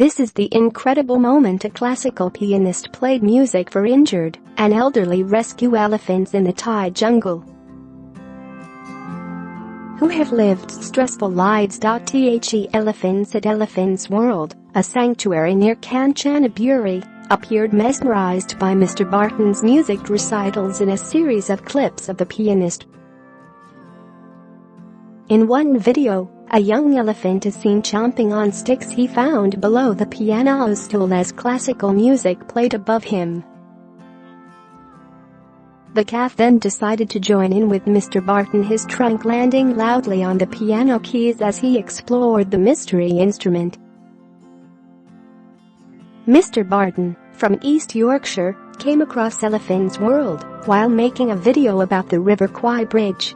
This is the incredible moment a classical pianist played music for injured and elderly rescue elephants in the Thai jungle who have lived stressful lives. The elephants at Elephants World, a sanctuary near Kanchanaburi, appeared mesmerized by Mr. Barton's music recitals in a series of clips of the pianist. In one video, a young elephant is seen chomping on sticks he found below the piano stool as classical music played above him. The calf then decided to join in with Mr. Barton, his trunk landing loudly on the piano keys as he explored the mystery instrument. Mr. Barton, from East Yorkshire, came across Elephants World while making a video about the River Kwai Bridge.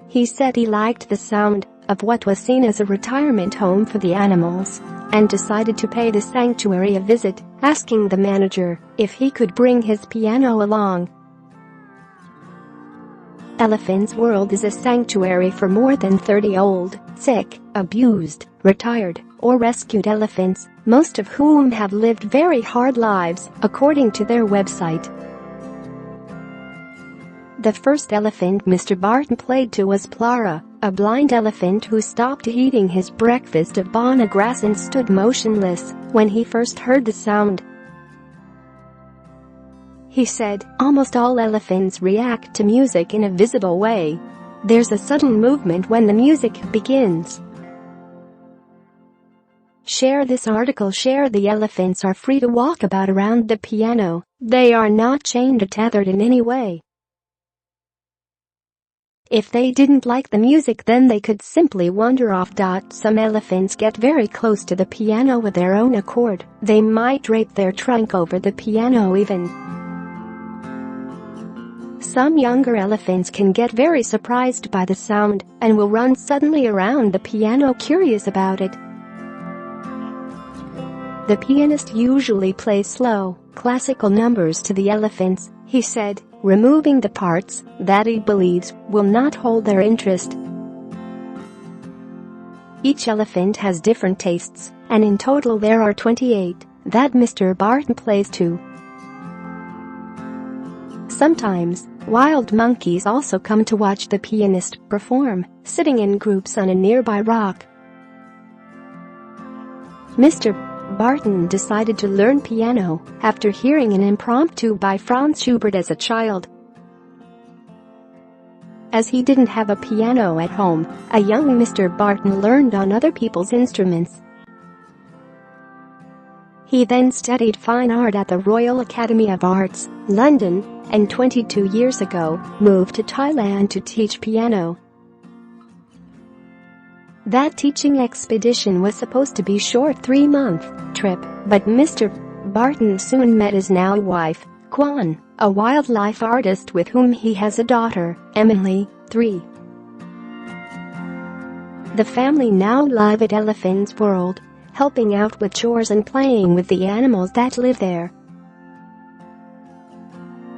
He said he liked the sound of what was seen as a retirement home for the animals and decided to pay the sanctuary a visit, asking the manager if he could bring his piano along. Elephants World is a sanctuary for more than 30 old, sick, abused, retired, or rescued elephants, most of whom have lived very hard lives, according to their website. The first elephant Mr. Barton played to was Plara, a blind elephant who stopped eating his breakfast of banana grass and stood motionless when he first heard the sound. He said, "Almost all elephants react to music in a visible way. There's a sudden movement when the music begins." Share this article. Share. The elephants are free to walk about around the piano. They are not chained or tethered in any way. If they didn't like the music, then they could simply wander off. Some elephants get very close to the piano with their own accord. They might drape their trunk over the piano even. Some younger elephants can get very surprised by the sound and will run suddenly around the piano, curious about it. The pianist usually plays slow, classical numbers to the elephants, he said, removing the parts that he believes will not hold their interest. Each elephant has different tastes, and in total there are 28 that Mr. Barton plays to. Sometimes, wild monkeys also come to watch the pianist perform, sitting in groups on a nearby rock. Mr. Barton decided to learn piano after hearing an impromptu by Franz Schubert as a child. As he didn't have a piano at home, a young Mr. Barton learned on other people's instruments. He then studied fine art at the Royal Academy of Arts, London, and 22 years ago, moved to Thailand to teach piano. That teaching expedition was supposed to be a short 3-month trip, but Mr. Barton soon met his now wife, Kwan, a wildlife artist with whom he has a daughter, Emily, 3. The family now live at Elephants World, helping out with chores and playing with the animals that live there.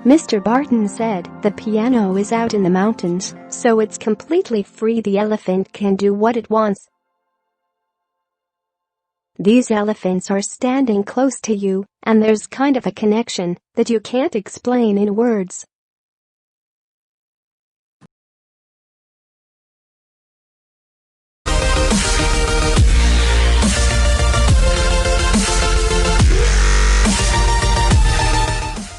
Mr. Barton said, "The piano is out in the mountains, so it's completely free. The elephant can do what it wants. These elephants are standing close to you, and there's kind of a connection that you can't explain in words."